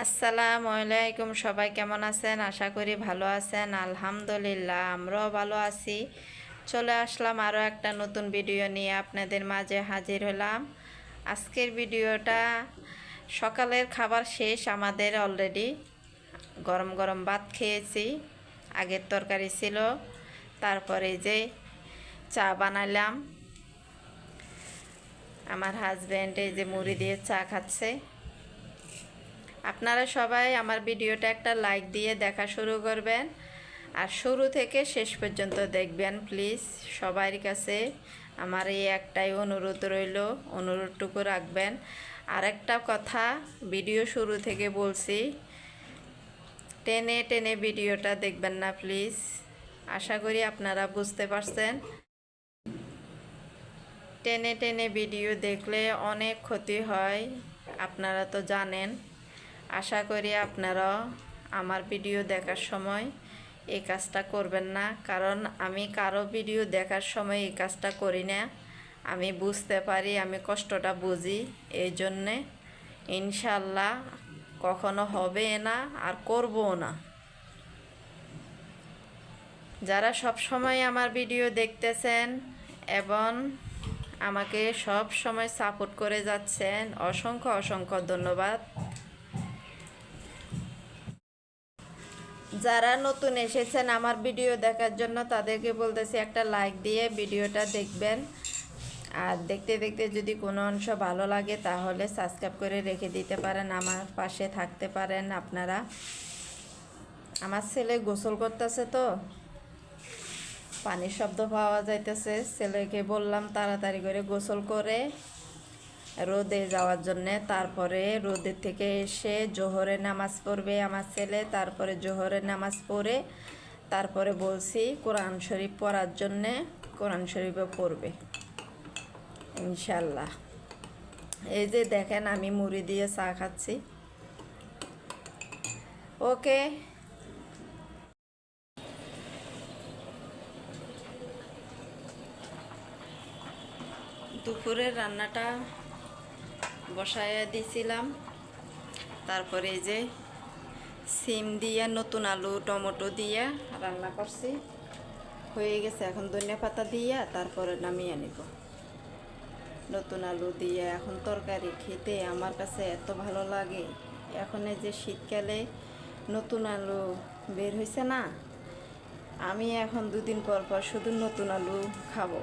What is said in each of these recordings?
আসসালামু আলাইকুম। সবাই কেমন আছেন? আশা করি ভালো আছেন। আলহামদুলিল্লাহ আমরাও ভালো আছি। চলে আসলাম আরও একটা নতুন ভিডিও নিয়ে আপনাদের মাঝে হাজির হলাম। আজকের ভিডিওটা সকালের খাবার শেষ আমাদের অলরেডি। গরম গরম ভাত খেয়েছি, আগের তরকারি ছিল, তারপরে যে চা বানালাম। আমার হাজব্যান্ড এই যে মুড়ি দিয়ে চা খাচ্ছে। আপনারা সবাই আমার ভিডিওটা একটা লাইক দিয়ে দেখা শুরু করবেন আর শুরু থেকে শেষ পর্যন্ত দেখবেন প্লিজ। সবার কাছে আমার এই একটাই অনুরোধ রইল, অনুরোধটুকু রাখবেন। আর একটা কথা ভিডিও শুরু থেকে বলছি, টেনে টেনে ভিডিওটা দেখবেন না প্লিজ। আশা করি আপনারা বুঝতে পারছেন। টেনে টেনে ভিডিও দেখলে অনেক ক্ষতি হয়, আপনারা তো জানেন। আশা করি আপনারাও আমার ভিডিও দেখার সময় এই কাজটা করবেন না, কারণ আমি কারো ভিডিও দেখার সময় এই কাজটা করি না। আমি বুঝতে পারি, আমি কষ্টটা বুঝি, এই জন্যে ইনশাল্লাহ কখনো হবে না আর করবও না। যারা সব সময় আমার ভিডিও দেখতেছেন এবং আমাকে সব সময় সাপোর্ট করে যাচ্ছেন, অসংখ্য অসংখ্য ধন্যবাদ। যারা নতুন এসেছেন আমার ভিডিও দেখার জন্য তাদেরকে বলতেছি একটা লাইক দিয়ে ভিডিওটা দেখবেন। আর দেখতে দেখতে যদি কোনো অংশ ভালো লাগে তাহলে সাবস্ক্রাইব করে রেখে দিতে পারেন, আমার পাশে থাকতে পারেন আপনারা। আমার ছেলে গোসল করতেছে তো পানির শব্দ পাওয়া যাইতেছে। ছেলেকে বললাম তাড়াতাড়ি করে গোসল করে রোদে যাওয়ার জন্যে। তারপরে রোদের থেকে এসে জোহরের নামাজ পড়বে আমার ছেলে। তারপরে জোহরের নামাজ পড়ে তারপরে বলছি কোরআন শরীফ পড়ার জন্যে, কোরআন শরীফও পড়বে ইনশাল্লাহ। এই যে দেখেন আমি মুড়ি দিয়ে চা খাচ্ছি। ওকে, দুপুরের রান্নাটা বসাইয়া দিয়েছিলাম। তারপরে এই যে সিম দিয়ে নতুন আলু টমেটো দিয়ে রান্না করছি, হয়ে গেছে। এখন ধনিয়া পাতা দিয়ে তারপরে নামিয়ে নিব। নতুন আলু দিয়ে এখন তরকারি খেতে আমার কাছে এত ভালো লাগে। এখন এই যে শীতকালে নতুন আলু বের হয়েছে না, আমি এখন দুদিন পর পর শুধু নতুন আলু খাবো।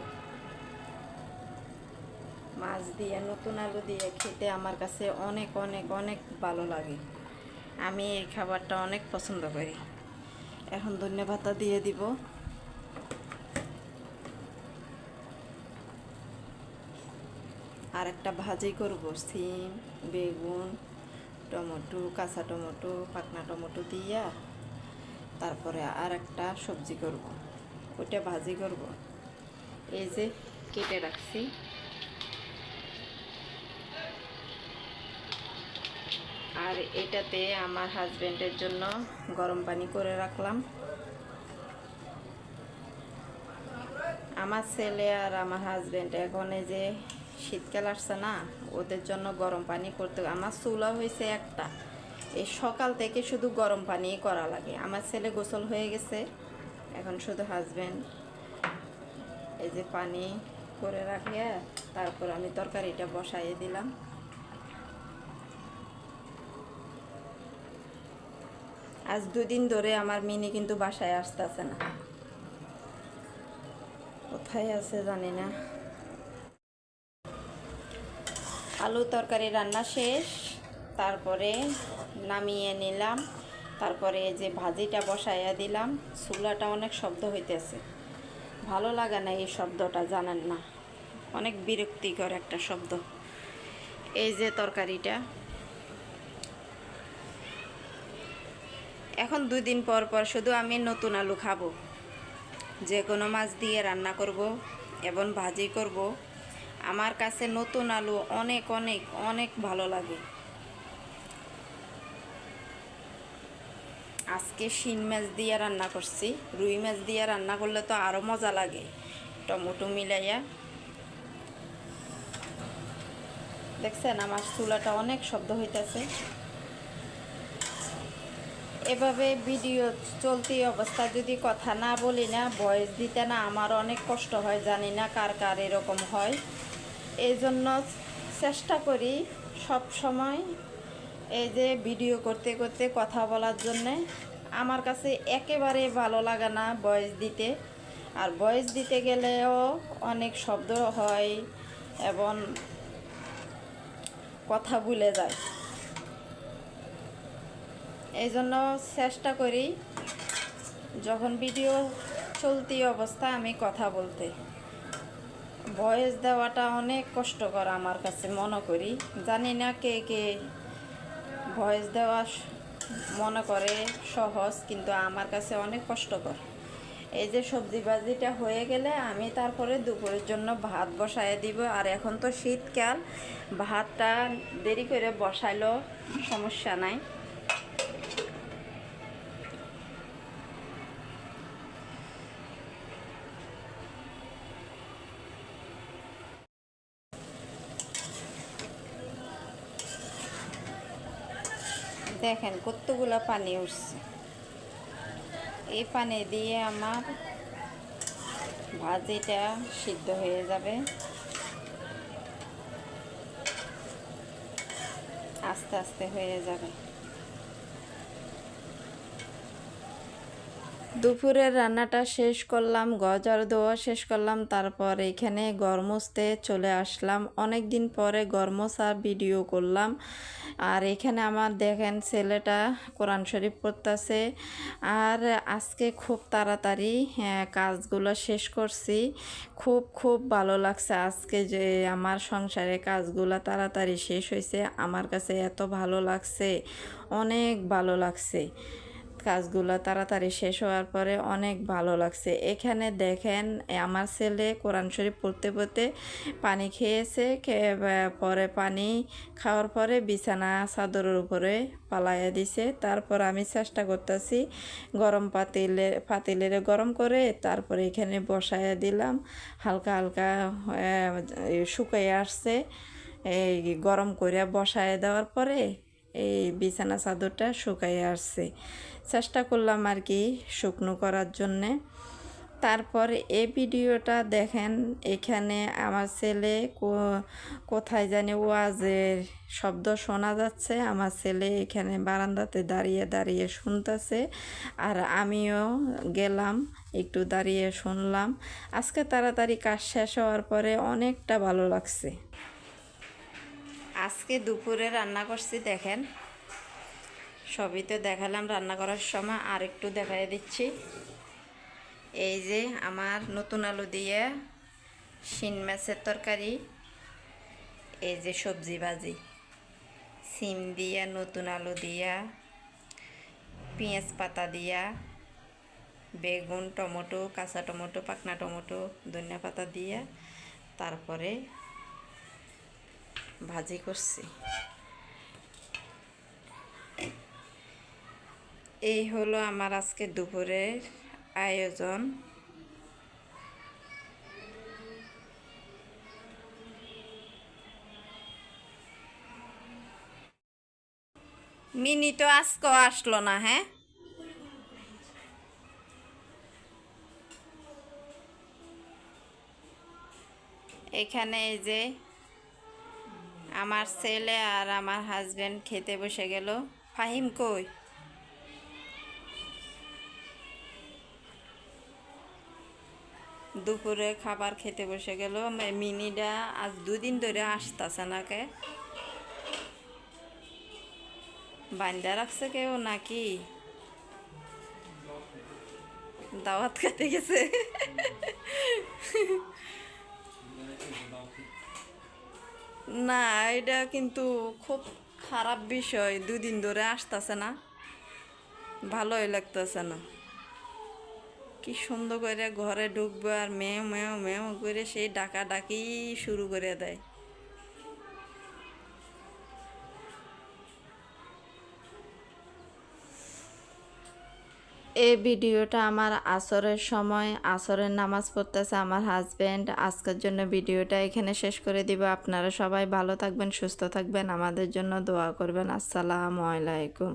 মাছ দিয়ে নতুন আলু দিয়ে খেতে আমার কাছে অনেক অনেক অনেক ভালো লাগে। আমি এই খাবারটা অনেক পছন্দ করি। এখন ধনিয়া পাতা দিয়ে দিব। আর একটা ভাজি করব, সিম বেগুন টমেটো, কাঁচা টমেটো পাকনা টমেটো দিয়া তারপরে আর একটা সবজি করব, ওইটা ভাজি করব। এই যে কেটে রাখছি। আর এটাতে আমার হাজবেন্ডের জন্য গরম পানি করে রাখলাম। আমার ছেলে আর আমার হাজবেন্ড এখন এই যে শীতকাল আসছে না, ওদের জন্য গরম পানি করতে। আমার চুলা হয়েছে একটা, এই সকাল থেকে শুধু গরম পানি করা লাগে। আমার ছেলে গোসল হয়ে গেছে, এখন শুধু হাজবেন্ড এই যে পানি করে রাখে। তারপর আমি তরকারিটা বসাইয়ে দিলাম। আজ দুদিন ধরে আমার মিনি কিন্তু বাসায় আসতেছে না, কোথায় আছে জানি না। আলু তরকারি রান্না শেষ, তারপরে নামিয়ে নিলাম। তারপরে এই যে ভাজিটা বসাইয়া দিলাম। চুলাটা অনেক শব্দ হইতেছে, ভালো লাগে না এই শব্দটা, জানেন না, অনেক বিরক্তিকর একটা শব্দ। এই যে তরকারিটা এখন 2 দিন পর পর শুধু আমি নতুন আলু খাবো। যে কোনো মাছ দিয়ে রান্না করব এবং ভাজি করব। আমার কাছে নতুন আলু অনেক অনেক অনেক ভালো লাগে। আজকে শিং মাছ দিয়ে রান্না করছি, রুই মাছ দিয়ে রান্না করলে তো আরও মজা লাগে টমেটো মিলাইয়া। দেখছেন আমার চুলাটা অনেক শব্দ হইতেছে। এভাবে ভিডিও চলতি অবস্থায় যদি কথা না বলি না, ভয়েস দিতে না, আমার অনেক কষ্ট হয়। জানি না কার কার এরকম হয়। এই জন্য চেষ্টা করি সব সময় এই যে ভিডিও করতে করতে কথা বলার জন্যে। আমার কাছে একেবারে ভালো লাগে না ভয়েস দিতে, আর ভয়েস দিতে গেলেও অনেক শব্দ হয় এবং কথা ভুলে যায়। এই জন্য চেষ্টা করি যখন ভিডিও চলতি অবস্থা আমি কথা বলতে। ভয়েস দেওয়াটা অনেক কষ্টকর আমার কাছে মনে করি। জানি না কে কে ভয়েস দেওয়া মনে করে সহজ, কিন্তু আমার কাছে অনেক কষ্টকর। এই যে সবজি ভাজিটা হয়ে গেলে আমি তারপরে দুপুরের জন্য ভাত বসায় দিব। আর এখন তো শীতকাল, ভাতটা দেরি করে বসাইলেও সমস্যা নাই। দেখেন কতগুলো পানি উঠছে। এই পানি দিয়ে আমার ভাজিটা সিদ্ধ হয়ে যাবে। আস্তে আস্তে হয়ে যাবে। দুপুরের রান্নাটা শেষ করলাম, গজার দেওয়া শেষ করলাম, তারপর এখানে ঘর মুছতে চলে আসলাম। অনেক দিন পরে ঘর মোছার ভিডিও করলাম। আর এখানে আমার দেখেন ছেলেটা কোরআন শরীফ পড়তেছে। আর আজকে খুব তাড়াতাড়ি কাজগুলো শেষ করছি। খুব খুব ভালো লাগছে আজকে যে আমার সংসারে কাজগুলো তাড়াতাড়ি শেষ হয়েছে। আমার কাছে এত ভালো লাগছে, অনেক ভালো লাগছে। কাজগুলো তাড়াতাড়ি শেষ হওয়ার পরে অনেক ভালো লাগছে। এখানে দেখেন আমার ছেলে কোরআন শরীফ পড়তে পড়তে পানি খেয়েছে। পরে পানি খাওয়ার পরে বিছানা চাদরের উপরে পালাইয়া দিছে। তারপর আমি চেষ্টা করতেছি গরম পাতিলের গরম করে তারপরে এখানে বসাইয়া দিলাম। হালকা হালকা শুকিয়ে আসছে। এই গরম করে বসায় দেওয়ার পরে এই বিছানা চাদরটা শুকাইয়ে আসছে। চেষ্টা করলাম আর কি শুকনো করার জন্যে। তারপর এই ভিডিওটা দেখেন, এখানে আমার ছেলে কোথায় জানি ওয়াজের শব্দ শোনা যাচ্ছে। আমার ছেলে এখানে বারান্দাতে দাঁড়িয়ে দাঁড়িয়ে শুনতেছে, আর আমিও গেলাম একটু দাঁড়িয়ে শুনলাম। আজকে তাড়াতাড়ি কাজ শেষ হওয়ার পরে অনেকটা ভালো লাগছে। আজকে দুপুরে রান্না করছি দেখেন, সবই তো দেখালাম রান্না করার সময়, আর একটু দেখাই দিচ্ছি। এই যে আমার নতুন আলু দিয়ে শিং মাছের তরকারি, এই যে সবজি ভাজি সিম দিয়া, নতুন আলু দিয়া, পেঁয়াজ পাতা দিয়া, বেগুন, টমেটো, কাঁচা টমেটো, পাকনা টমেটো, ধনিয়া পাতা দিয়া তারপরে ভাজি করছি। এই হলো আমার আজকে দুপুরের আয়োজন। মিনি তো আজকেও আসলো না। হ্যাঁ, এখানে এই যে আমার ছেলে আর আমার হাজবেন্ড খেতে বসে গেল। ফাহিম কই? দুপুরে খাবার খেতে বসে গেল। মিনিটা আজ দুদিন ধরে আসতেছে না, কে বান্ধা রাখছে কেউ নাকি দাওয়াত খেতে গেছে? না, এটা কিন্তু খুব খারাপ বিষয়। দুদিন ধরে আসতেছে না, ভালোই লাগতেছে না। কি সুন্দর করে ঘরে ঢুকবে আর মেও মেও মেও করে সেই ডাকা ডাকি শুরু করে দেয়। এই ভিডিওটা আমার আসরের সময়, আসরের নামাজ পড়তেছে আমার হাজব্যান্ড। আজকের জন্য ভিডিওটা এখানে শেষ করে দিব। আপনারা সবাই ভালো থাকবেন, সুস্থ থাকবেন, আমাদের জন্য দোয়া করবেন। আসসালামু আলাইকুম,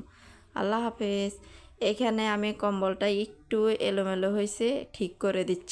আল্লাহ হাফেজ। এখানে আমি কম্বলটা একটু এলোমেলো হয়েছে ঠিক করে দিচ্ছি।